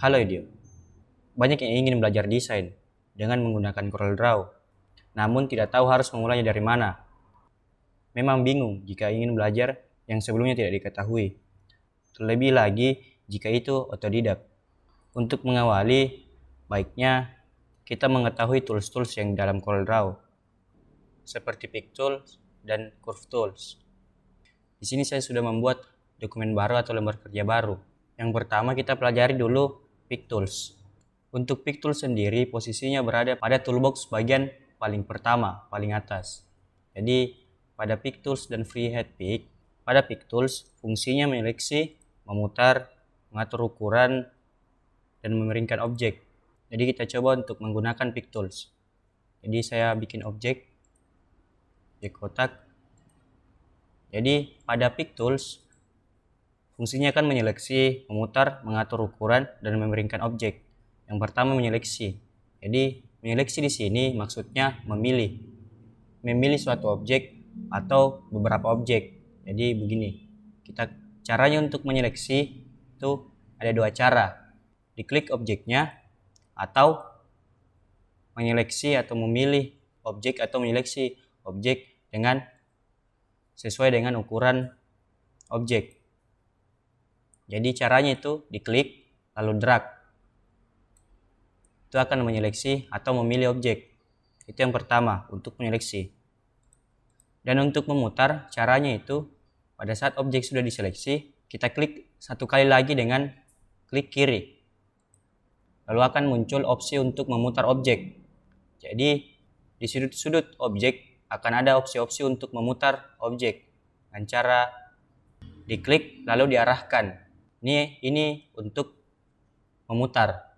Halo Idio, banyak yang ingin belajar desain dengan menggunakan CorelDRAW, namun tidak tahu harus memulainya dari mana. Memang bingung jika ingin belajar yang sebelumnya tidak diketahui. Terlebih lagi jika itu otodidak. Untuk mengawali, baiknya kita mengetahui tools-tools yang dalam CorelDRAW, seperti Pick Tools dan Curve Tools. Di sini saya sudah membuat dokumen baru atau lembar kerja baru. Yang pertama kita pelajari dulu Pick Tools. Untuk Pick Tools sendiri posisinya berada pada toolbox bagian paling pertama, paling atas. Jadi pada Pick Tools dan Freehand Pick, pada Pick Tools fungsinya menyeleksi, memutar, mengatur ukuran, dan memiringkan objek. Jadi kita coba untuk menggunakan Pick Tools. Jadi saya bikin objek kotak. Jadi pada Pick Tools fungsinya akan menyeleksi, memutar, mengatur ukuran, dan memiringkan objek. Yang pertama menyeleksi. Jadi menyeleksi di sini maksudnya memilih suatu objek atau beberapa objek. Jadi begini, caranya untuk menyeleksi itu ada dua cara. Diklik objeknya atau menyeleksi atau memilih objek atau menyeleksi objek sesuai dengan ukuran objek. Jadi caranya itu diklik lalu drag. Itu akan menyeleksi atau memilih objek. Itu yang pertama untuk menyeleksi. Dan untuk memutar caranya itu pada saat objek sudah diseleksi, kita klik satu kali lagi dengan klik kiri. Lalu akan muncul opsi untuk memutar objek. Jadi di sudut-sudut objek akan ada opsi-opsi untuk memutar objek dengan cara diklik lalu diarahkan. Ini untuk memutar.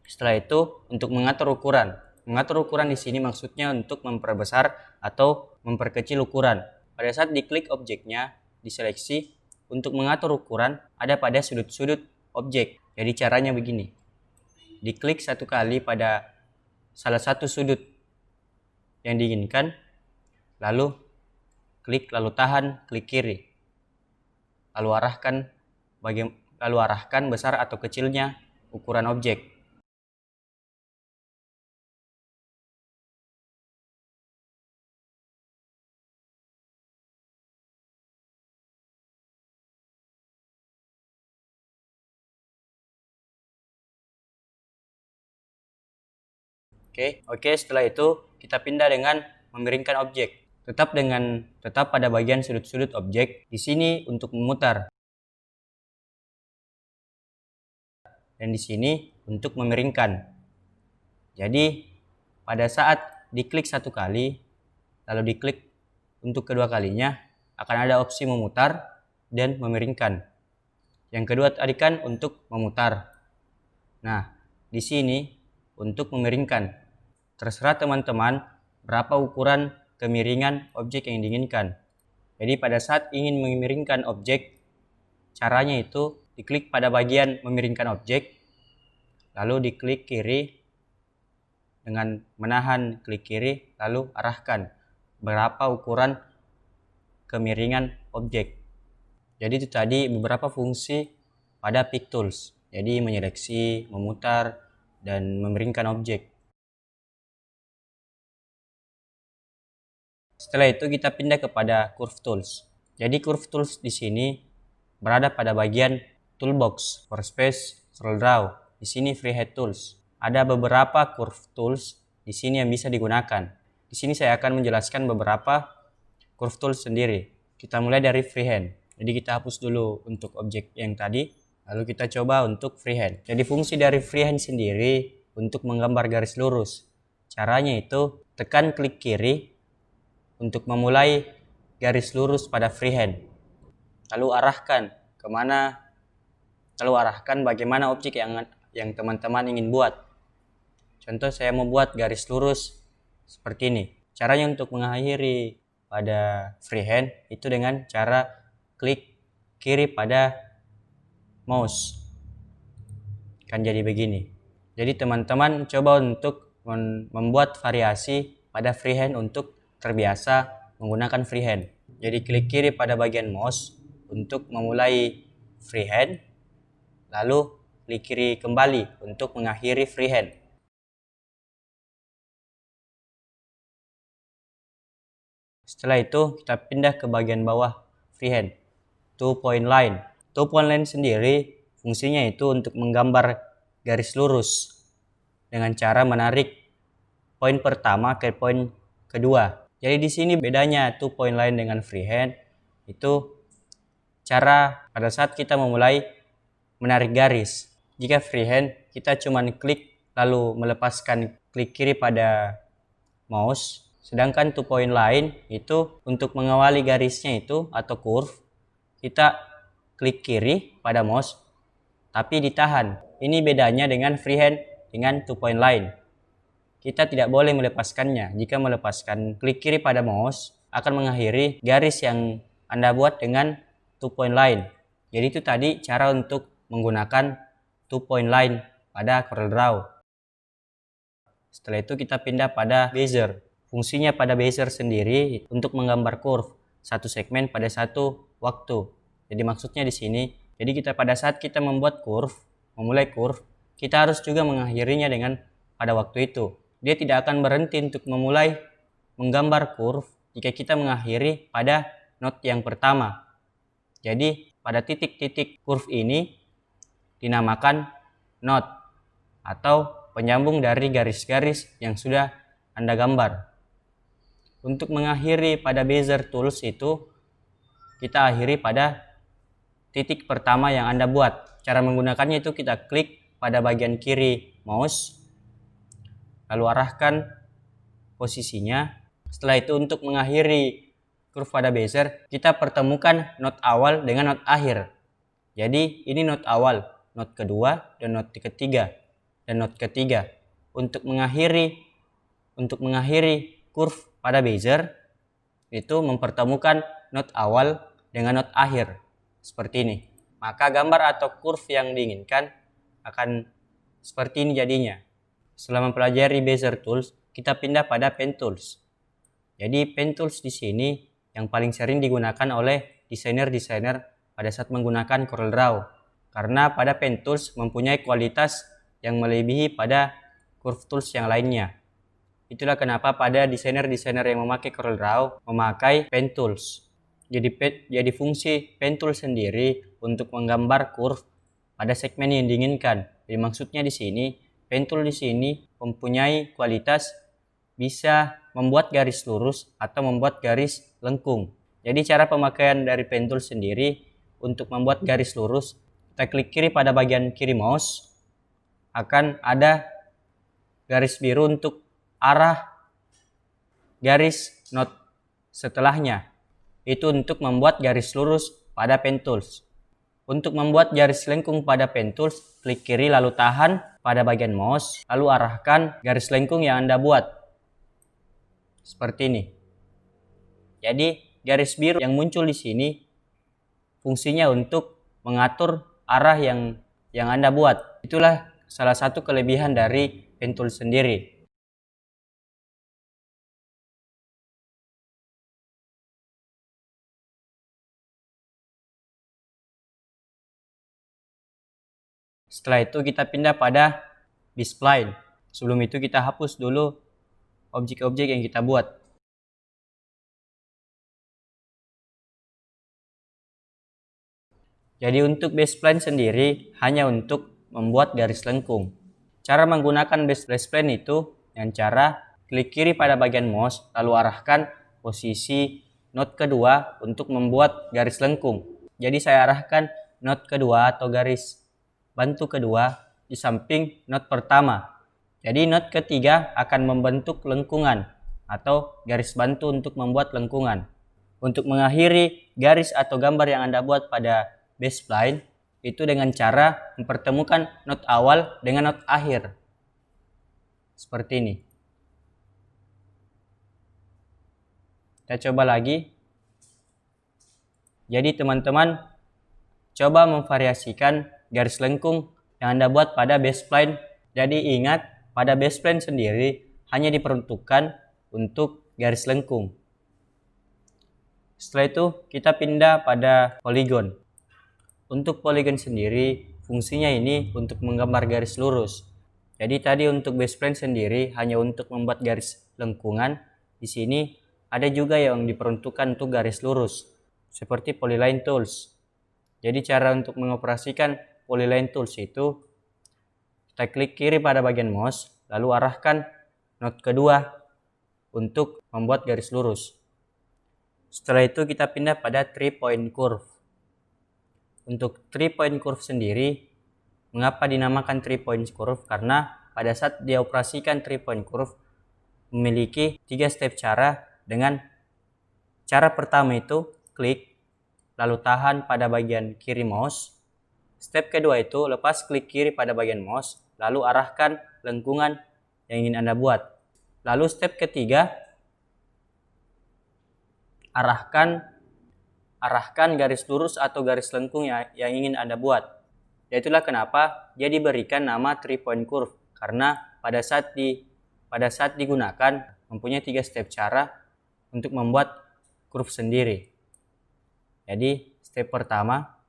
Setelah itu untuk mengatur ukuran. Mengatur ukuran di sini maksudnya untuk memperbesar atau memperkecil ukuran. Pada saat diklik objeknya, diseleksi, untuk mengatur ukuran ada pada sudut-sudut objek. Jadi caranya begini. Diklik satu kali pada salah satu sudut yang diinginkan, lalu klik lalu tahan, klik kiri. Lalu arahkan besar atau kecilnya ukuran objek. Oke, setelah itu kita pindah dengan memiringkan objek. Tetap pada bagian sudut-sudut objek. Di sini untuk memutar. Dan di sini untuk memiringkan. Jadi pada saat diklik satu kali, lalu diklik untuk kedua kalinya, akan ada opsi memutar dan memiringkan. Yang kedua tadi kan untuk memutar. Nah, di sini untuk memiringkan. Terserah teman-teman berapa ukuran kemiringan objek yang diinginkan. Jadi pada saat ingin memiringkan objek, caranya itu diklik pada bagian memiringkan objek, lalu diklik kiri dengan menahan klik kiri, lalu arahkan berapa ukuran kemiringan objek. Jadi itu tadi beberapa fungsi pada Pick Tools. Jadi menyeleksi, memutar, dan memiringkan objek. Setelah itu kita pindah kepada Curve Tools. Jadi Curve Tools di sini berada pada bagian Toolbox, Workspace, CorelDRAW. Di sini Freehand Tools. Ada beberapa Curve Tools di sini yang bisa digunakan. Di sini saya akan menjelaskan beberapa Curve Tools sendiri. Kita mulai dari Freehand. Jadi kita hapus dulu untuk objek yang tadi, lalu kita coba untuk Freehand. Jadi fungsi dari Freehand sendiri untuk menggambar garis lurus. Caranya itu tekan klik kiri untuk memulai garis lurus pada Freehand. Lalu arahkan bagaimana objek yang teman-teman ingin buat. Contoh saya mau buat garis lurus seperti ini. Caranya untuk mengakhiri pada Freehand itu dengan cara klik kiri pada mouse. Kan jadi begini. Jadi teman-teman coba untuk membuat variasi pada freehand untuk terbiasa menggunakan freehand. Jadi klik kiri pada bagian mouse untuk memulai freehand, lalu klik kiri kembali untuk mengakhiri freehand. Setelah itu kita pindah ke bagian bawah freehand, 2-point line. 2-point line sendiri fungsinya itu untuk menggambar garis lurus dengan cara menarik poin pertama ke poin kedua. Jadi di sini bedanya 2-point line dengan freehand itu cara pada saat kita memulai menarik garis. Jika freehand kita cuma klik lalu melepaskan klik kiri pada mouse, sedangkan 2-point line itu untuk mengawali garisnya itu atau curve kita klik kiri pada mouse tapi ditahan. Ini bedanya dengan freehand dengan 2-point line. Kita tidak boleh melepaskannya. Jika melepaskan klik kiri pada mouse akan mengakhiri garis yang Anda buat dengan 2-point line. Jadi itu tadi cara untuk menggunakan 2-point line pada CorelDRAW. Setelah itu kita pindah pada bezier. Fungsinya pada bezier sendiri untuk menggambar curve satu segmen pada satu waktu. Jadi maksudnya di sini, jadi kita pada saat kita membuat curve, memulai curve, kita harus juga mengakhirinya dengan pada waktu itu. Dia tidak akan berhenti untuk memulai menggambar curve jika kita mengakhiri pada node yang pertama. Jadi pada titik-titik curve ini dinamakan node atau penyambung dari garis-garis yang sudah Anda gambar. Untuk mengakhiri pada bezier tools itu, kita akhiri pada titik pertama yang Anda buat. Cara menggunakannya itu kita klik pada bagian kiri mouse, lalu arahkan posisinya. Setelah itu untuk mengakhiri curve pada bezier, kita pertemukan node awal dengan node akhir. Jadi ini node awal, node kedua, dan node ketiga. Untuk mengakhiri curve pada bezier itu mempertemukan node awal dengan node akhir seperti ini. Maka gambar atau curve yang diinginkan akan seperti ini jadinya. Setelah mempelajari bezier tools, kita pindah pada pen tools. Jadi pen tools di sini yang paling sering digunakan oleh desainer-desainer pada saat menggunakan CorelDRAW. Karena pada pen tools mempunyai kualitas yang melebihi pada curve tools yang lainnya. Itulah kenapa pada desainer-desainer yang memakai CorelDRAW memakai pen tools. Jadi fungsi pen tool sendiri untuk menggambar curve pada segmen yang diinginkan. Jadi maksudnya di sini pen tool di sini mempunyai kualitas bisa membuat garis lurus atau membuat garis lengkung. Jadi cara pemakaian dari pen tool sendiri untuk membuat garis lurus, kita klik kiri pada bagian kiri mouse, akan ada garis biru untuk arah garis node setelahnya. Itu untuk membuat garis lurus pada pen tools. Untuk membuat garis lengkung pada pen tools, klik kiri lalu tahan pada bagian mouse, lalu arahkan garis lengkung yang Anda buat. Seperti ini. Jadi garis biru yang muncul di sini fungsinya untuk mengatur arah yang Anda buat. Itulah salah satu kelebihan dari pen tool sendiri. Setelah itu kita pindah pada B-spline. Sebelum itu kita hapus dulu objek-objek yang kita buat. Jadi untuk B-spline sendiri hanya untuk membuat garis lengkung. Cara menggunakan B-spline itu dengan cara klik kiri pada bagian mouse lalu arahkan posisi node kedua untuk membuat garis lengkung. Jadi saya arahkan node kedua atau garis bantu kedua di samping node pertama. Jadi node ketiga akan membentuk lengkungan atau garis bantu untuk membuat lengkungan. Untuk mengakhiri garis atau gambar yang Anda buat pada B-spline itu dengan cara mempertemukan node awal dengan node akhir. Seperti ini. Kita coba lagi. Jadi teman-teman coba memvariasikan garis lengkung yang Anda buat pada baseplan. Jadi ingat, pada baseplan sendiri hanya diperuntukkan untuk garis lengkung. Setelah itu kita pindah pada poligon. Untuk poligon sendiri fungsinya ini untuk menggambar garis lurus. Jadi tadi untuk baseplan sendiri hanya untuk membuat garis lengkungan. Di sini ada juga yang diperuntukkan untuk garis lurus seperti polyline tools. Jadi cara untuk mengoperasikan polyline tools itu kita klik kiri pada bagian mouse, lalu arahkan node kedua untuk membuat garis lurus. Setelah itu kita pindah pada 3-point curve. Untuk 3-point curve sendiri, mengapa dinamakan 3-point curve? Karena pada saat dioperasikan 3-point curve memiliki 3 step cara. Dengan cara pertama itu klik, lalu tahan pada bagian kiri mouse. Step kedua itu lepas klik kiri pada bagian mouse, lalu arahkan lengkungan yang ingin Anda buat. Lalu step ketiga, arahkan garis lurus atau garis lengkung yang ingin Anda buat. Itulah kenapa dia diberikan nama 3-point curve, karena pada saat digunakan mempunyai 3 step cara untuk membuat curve sendiri. Jadi step pertama,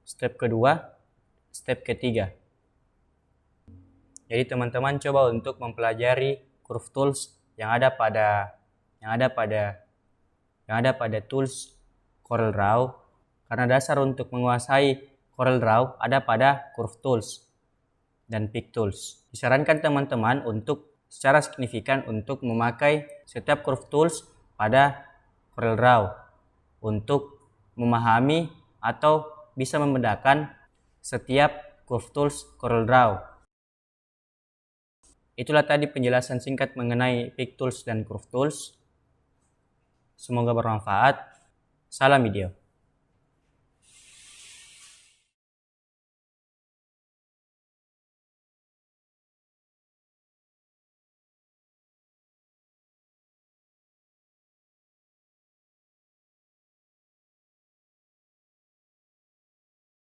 step kedua, step ketiga. Jadi teman-teman coba untuk mempelajari curve tools yang ada pada tools CorelDRAW, karena dasar untuk menguasai CorelDRAW ada pada curve tools dan pick tools. Disarankan teman-teman untuk secara signifikan untuk memakai setiap curve tools pada CorelDRAW untuk memahami atau bisa membedakan setiap curve tools CorelDRAW. Itulah tadi penjelasan singkat mengenai pick tools dan curve tools. Semoga bermanfaat. Salam video.